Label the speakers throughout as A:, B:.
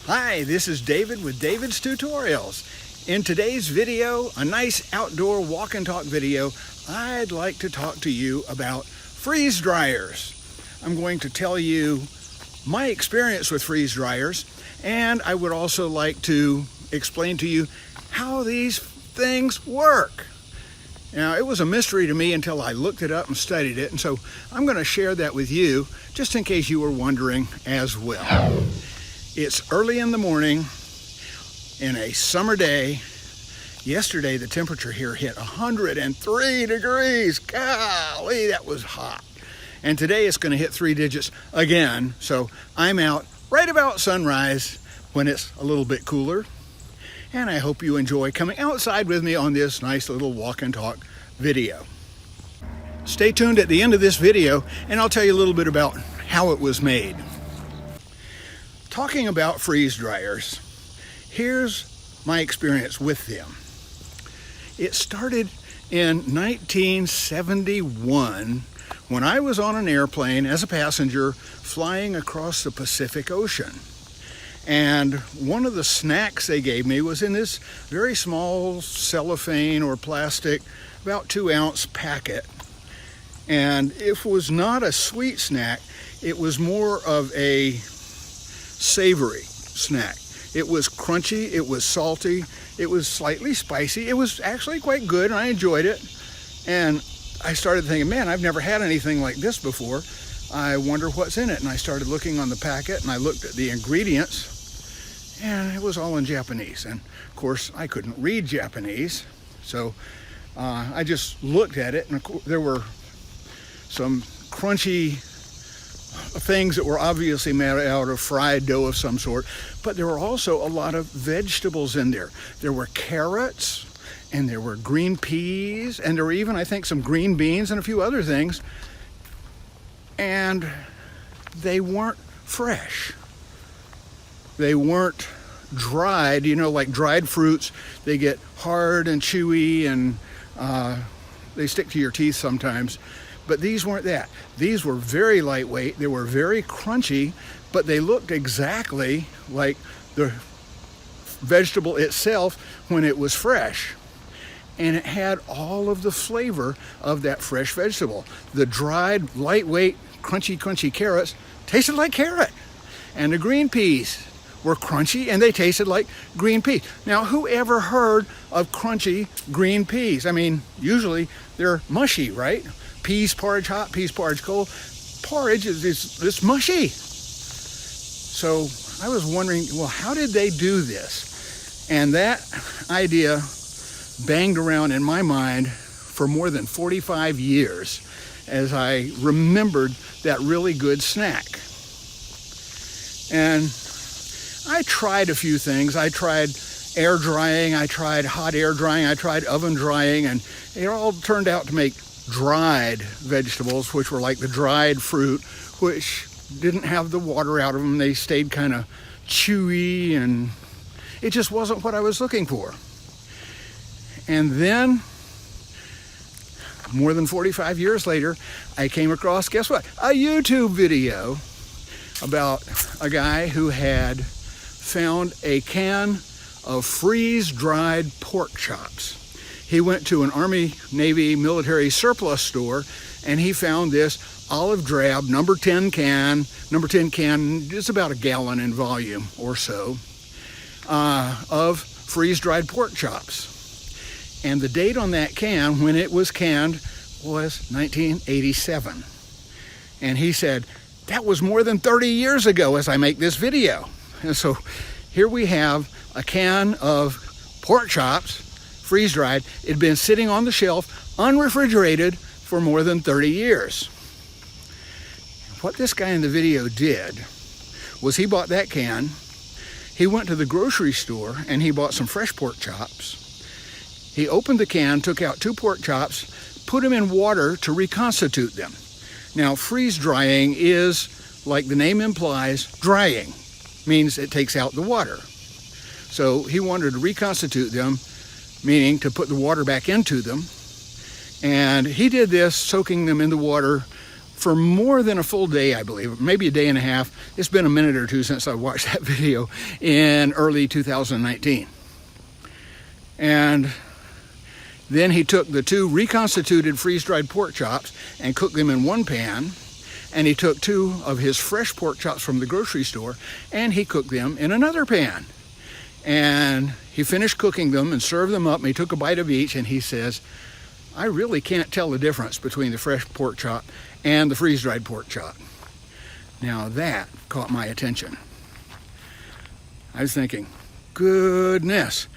A: Hi, this is David with David's Tutorials. In today's video, a nice outdoor walk and talk video, I'd like to talk to you about freeze dryers. I'm going to tell you my experience with freeze dryers, and I would also like to explain to you how these things work. Now, it was a mystery to me until I looked it up and studied it, and so I'm going to share that with you just in case you were wondering as well. It's early in the morning in a summer day. Yesterday, the temperature here hit 103 degrees. Golly, that was hot. And today it's going to hit 3 digits again. So I'm out right about sunrise when it's a little bit cooler. And I hope you enjoy coming outside with me on this nice little walk and talk video. Stay tuned at the end of this video and I'll tell you a little bit about how it was made. Talking about freeze dryers, here's my experience with them. It started in 1971 when I was on an airplane as a passenger flying across the Pacific Ocean. And one of the snacks they gave me was in this very small cellophane or plastic, about 2-ounce packet. And it was not a sweet snack, it was more of a savory snack. It was crunchy, it was salty, it was slightly spicy. It was actually quite good and I enjoyed it. And I started thinking, man, I've never had anything like this before. I wonder what's in it. And I started looking on the packet and I looked at the ingredients and it was all in Japanese. And of course, I couldn't read Japanese. So I just looked at it and there were some crunchy things that were obviously made out of fried dough of some sort, but there were also a lot of vegetables in there. There were carrots, and there were green peas, and there were even, I think, some green beans and a few other things, and they weren't fresh. They weren't dried, you know, like dried fruits. They get hard and chewy, and they stick to your teeth sometimes. But these weren't that. These were very lightweight, they were very crunchy, but they looked exactly like the vegetable itself when it was fresh. And it had all of the flavor of that fresh vegetable. The dried, lightweight, crunchy carrots tasted like carrot. And the green peas were crunchy and they tasted like green peas. Now, who ever heard of crunchy green peas? I mean, usually they're mushy, right? Peas porridge hot, peas porridge cold. Porridge is mushy. So I was wondering, well, how did they do this? And that idea banged around in my mind for more than 45 years as I remembered that really good snack. And I tried a few things. I tried air drying, I tried hot air drying, I tried oven drying, and it all turned out to make dried vegetables, which were like the dried fruit, which didn't have the water out of them. They stayed kind of chewy, and it just wasn't what I was looking for. And then, more than 45 years later, I came across, guess what? A YouTube video about a guy who had found a can of freeze-dried pork chops. He went to an Army, Navy, military surplus store, and he found this olive drab number 10 can. Number 10 can is about a gallon in volume or so of freeze-dried pork chops. And the date on that can, when it was canned, was 1987. And he said, that was more than 30 years ago as I make this video. And so here we have a can of pork chops, freeze-dried. It had been sitting on the shelf, unrefrigerated, for more than 30 years. What this guy in the video did was he bought that can, he went to the grocery store, and he bought some fresh pork chops. He opened the can, took out 2 pork chops, put them in water to reconstitute them. Now, freeze-drying is, like the name implies, drying. Means it takes out the water. So he wanted to reconstitute them, meaning to put the water back into them. And he did this, soaking them in the water for more than a full day, I believe, maybe a day and a half. It's been a minute or two since I watched that video in early 2019. And then he took the 2 reconstituted freeze-dried pork chops and cooked them in one pan. And he took 2 of his fresh pork chops from the grocery store and he cooked them in another pan. And he finished cooking them and served them up, and he took a bite of each, and he says, I really can't tell the difference between the fresh pork chop and the freeze-dried pork chop. Now that caught my attention. I was thinking, goodness,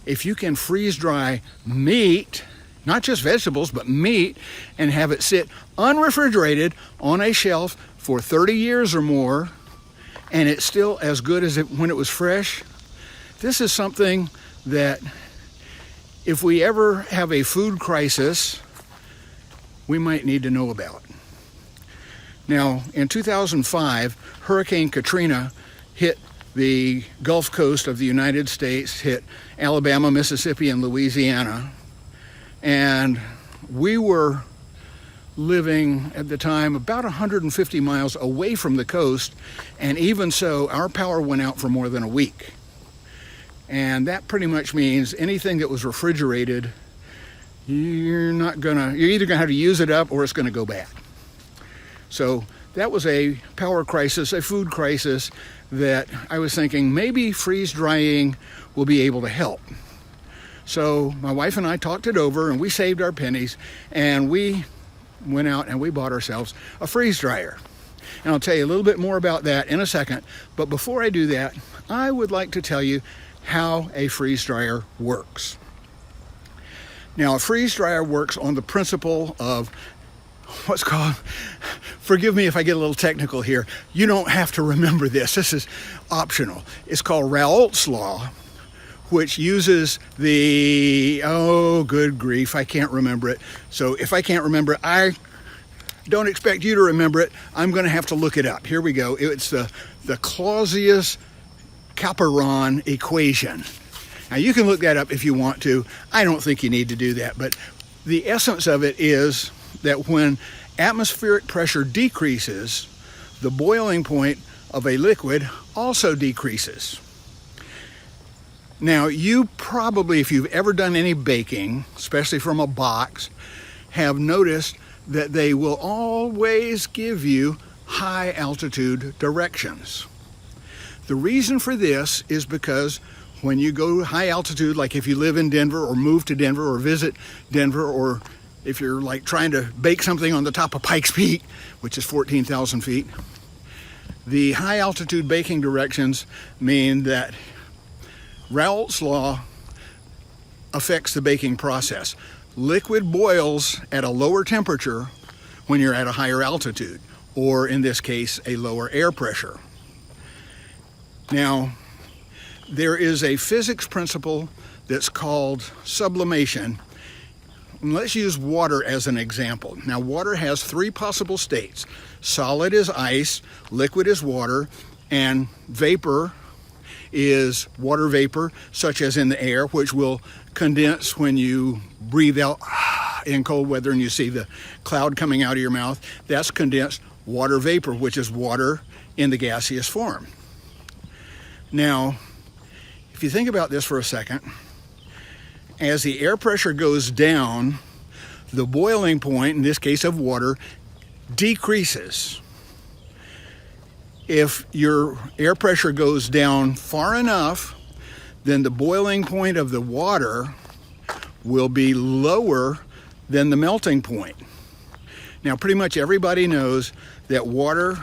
A: if you can freeze-dry meat, not just vegetables, but meat, and have it sit unrefrigerated on a shelf for 30 years or more, and it's still as good as when it was fresh, this is something that if we ever have a food crisis, we might need to know about. Now, in 2005, Hurricane Katrina hit the Gulf Coast of the United States, hit Alabama, Mississippi, and Louisiana. And we were living at the time about 150 miles away from the coast, and even so, our power went out for more than a week. And that pretty much means anything that was refrigerated, you're either gonna have to use it up or it's gonna go bad. So that was a power crisis, a food crisis that I was thinking maybe freeze drying will be able to help. So my wife and I talked it over, and we saved our pennies, and we went out and we bought ourselves a freeze dryer. And I'll tell you a little bit more about that in a second. But before I do that, I would like to tell you how a freeze dryer works. Now, a freeze dryer works on the principle of what's called, forgive me if I get a little technical here, you don't have to remember this is optional. It's called Raoult's law, which uses the, oh good grief, I can't remember it. So if I can't remember it, I don't expect you to remember it. I'm going to have to look it up. Here we go. It's the Clausius-Capron equation. Now you can look that up if you want to. I don't think you need to do that, but the essence of it is that when atmospheric pressure decreases, the boiling point of a liquid also decreases. Now you probably, if you've ever done any baking, especially from a box, have noticed that they will always give you high altitude directions. The reason for this is because when you go high altitude, like if you live in Denver or move to Denver or visit Denver, or if you're like trying to bake something on the top of Pikes Peak, which is 14,000 feet, the high altitude baking directions mean that Raoult's law affects the baking process. Liquid boils at a lower temperature when you're at a higher altitude, or in this case, a lower air pressure. Now, there is a physics principle that's called sublimation. Let's use water as an example. Now, water has 3 possible states. Solid is ice, liquid is water, and vapor is water vapor, such as in the air, which will condense when you breathe out in cold weather and you see the cloud coming out of your mouth. That's condensed water vapor, which is water in the gaseous form. Now, if you think about this for a second, as the air pressure goes down, the boiling point, in this case of water, decreases. If your air pressure goes down far enough, then the boiling point of the water will be lower than the melting point. Now, pretty much everybody knows that water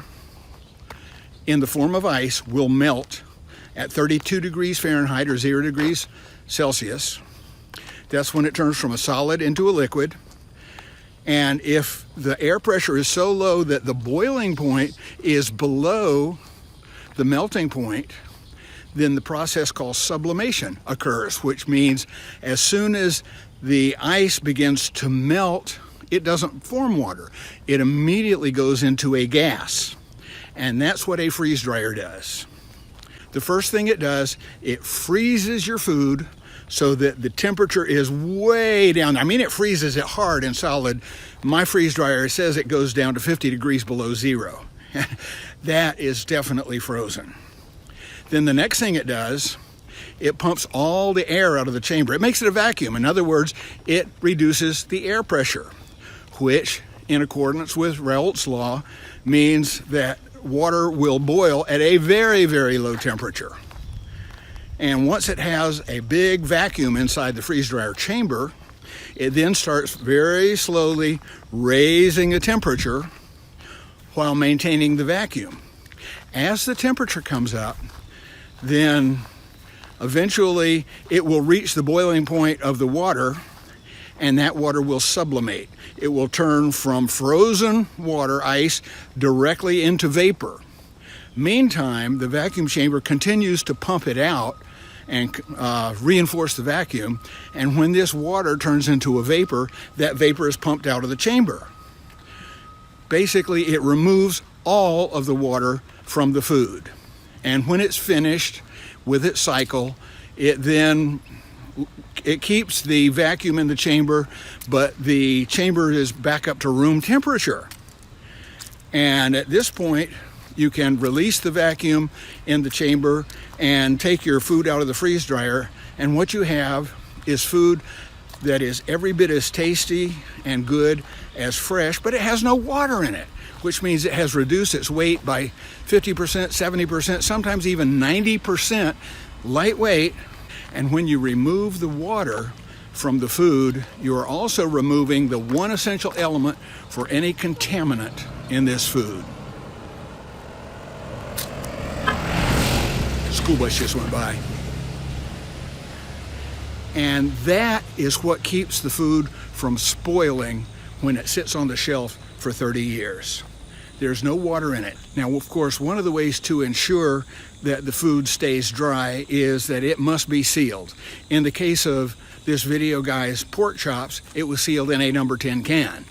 A: in the form of ice will melt at 32 degrees Fahrenheit or 0 degrees Celsius. That's when it turns from a solid into a liquid. And if the air pressure is so low that the boiling point is below the melting point, then the process called sublimation occurs, which means as soon as the ice begins to melt, it doesn't form water. It immediately goes into a gas. And that's what a freeze dryer does. The first thing it does, it freezes your food so that the temperature is way down. I mean, it freezes it hard and solid. My freeze dryer says it goes down to 50 degrees below zero. That is definitely frozen. Then the next thing it does, it pumps all the air out of the chamber. It makes it a vacuum. In other words, it reduces the air pressure, which, in accordance with Raoult's law, means that water will boil at a very, very low temperature. And once it has a big vacuum inside the freeze dryer chamber, it then starts very slowly raising the temperature while maintaining the vacuum. As the temperature comes up, then eventually it will reach the boiling point of the water, and that water will sublimate. It will turn from frozen water, ice, directly into vapor. Meantime, the vacuum chamber continues to pump it out and reinforce the vacuum. And when this water turns into a vapor, that vapor is pumped out of the chamber. Basically, it removes all of the water from the food. And when it's finished with its cycle, it keeps the vacuum in the chamber, but the chamber is back up to room temperature. And at this point, you can release the vacuum in the chamber and take your food out of the freeze dryer, and what you have is food that is every bit as tasty and good as fresh, but it has no water in it, which means it has reduced its weight by 50%, 70%, sometimes even 90% lightweight. And when you remove the water from the food, you are also removing the one essential element for any contaminant in this food. School bus just went by. And that is what keeps the food from spoiling when it sits on the shelf for 30 years. There's no water in it. Now, of course, one of the ways to ensure that the food stays dry is that it must be sealed. In the case of this video guy's pork chops, it was sealed in a number 10 can.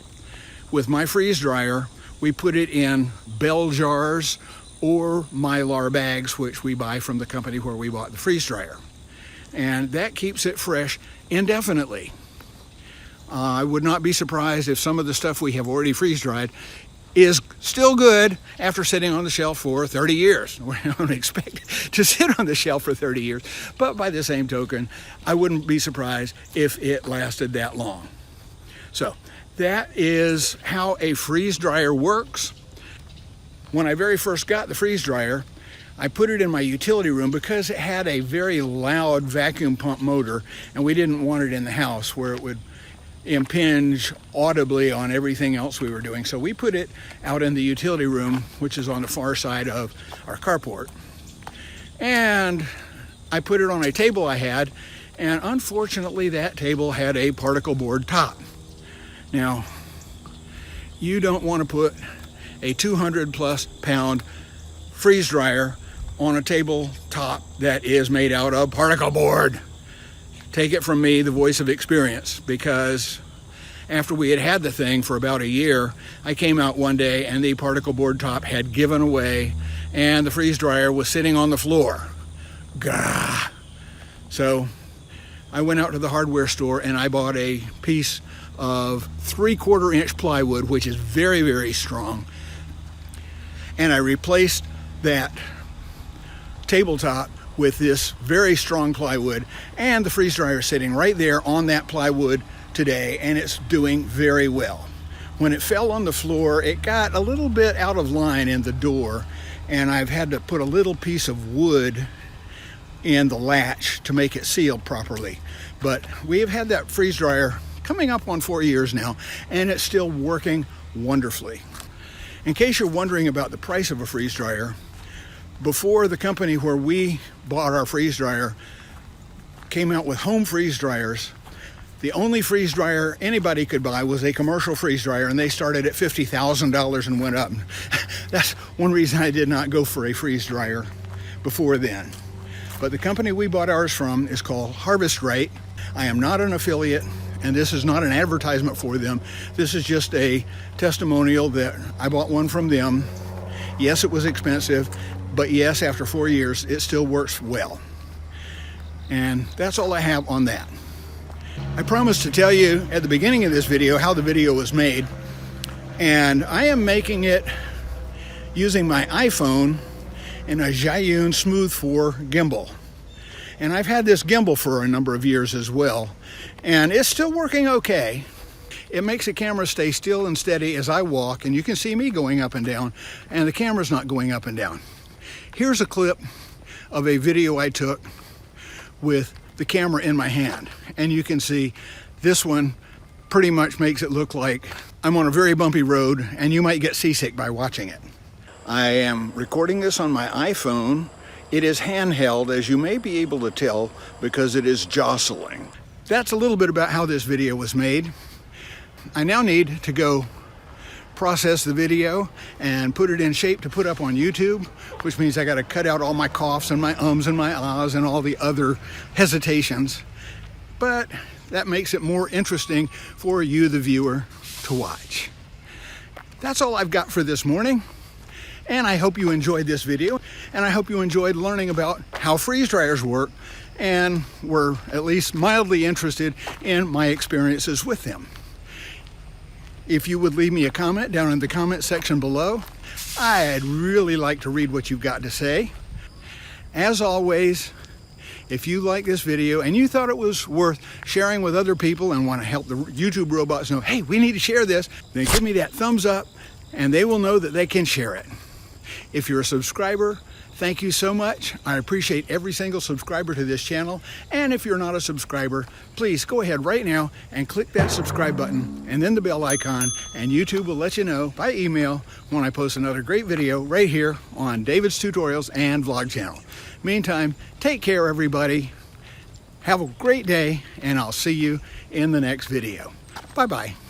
A: With my freeze dryer, we put it in bell jars or Mylar bags, which we buy from the company where we bought the freeze dryer. And that keeps it fresh indefinitely. I would not be surprised if some of the stuff we have already freeze dried is still good after sitting on the shelf for 30 years. We don't expect it to sit on the shelf for 30 years, but by the same token, I wouldn't be surprised if it lasted that long. So that is how a freeze dryer works. When I very first got the freeze dryer, I put it in my utility room because it had a very loud vacuum pump motor, and we didn't want it in the house where it would impinge audibly on everything else we were doing. So we put it out in the utility room, which is on the far side of our carport. And I put it on a table I had, and unfortunately that table had a particle board top. Now, you don't want to put a 200 plus pound freeze dryer on a tabletop that is made out of particle board. Take it from me, the voice of experience, because after we had had the thing for about a year, I came out one day and the particle board top had given away and the freeze dryer was sitting on the floor. Gah! So I went out to the hardware store and I bought a piece of 3/4 inch plywood, which is very, very strong. And I replaced that tabletop with this very strong plywood, and the freeze dryer is sitting right there on that plywood today, and it's doing very well. When it fell on the floor, it got a little bit out of line in the door, and I've had to put a little piece of wood in the latch to make it sealed properly. But we have had that freeze dryer coming up on 4 years now, and it's still working wonderfully. In case you're wondering about the price of a freeze dryer, before the company where we bought our freeze dryer came out with home freeze dryers, the only freeze dryer anybody could buy was a commercial freeze dryer, and they started at $50,000 and went up. That's one reason I did not go for a freeze dryer before then. But the company we bought ours from is called Harvest Right. I am not an affiliate, and this is not an advertisement for them. This is just a testimonial that I bought one from them. Yes, it was expensive, but yes, after 4 years, it still works well. And that's all I have on that. I promised to tell you at the beginning of this video how the video was made, and I am making it using my iPhone and a Zhiyun Smooth 4 gimbal. And I've had this gimbal for a number of years as well, and it's still working okay. It makes the camera stay still and steady as I walk, and you can see me going up and down, and the camera's not going up and down. Here's a clip of a video I took with the camera in my hand, and you can see this one pretty much makes it look like I'm on a very bumpy road, and you might get seasick by watching it. I am recording this on my iPhone. It is handheld, as you may be able to tell, because it is jostling. That's a little bit about how this video was made. I now need to go process the video and put it in shape to put up on YouTube, which means I got to cut out all my coughs and my ums and my ahs and all the other hesitations. But that makes it more interesting for you, the viewer, to watch. That's all I've got for this morning. And I hope you enjoyed this video, and I hope you enjoyed learning about how freeze dryers work and were at least mildly interested in my experiences with them. If you would leave me a comment down in the comment section below, I'd really like to read what you've got to say. As always, if you like this video and you thought it was worth sharing with other people and want to help the YouTube robots know, hey, we need to share this, then give me that thumbs up and they will know that they can share it. If you're a subscriber, thank you so much. I appreciate every single subscriber to this channel. And if you're not a subscriber, please go ahead right now and click that subscribe button and then the bell icon, and YouTube will let you know by email when I post another great video right here on David's Tutorials and Vlog channel. Meantime, take care, everybody. Have a great day, and I'll see you in the next video. Bye-bye.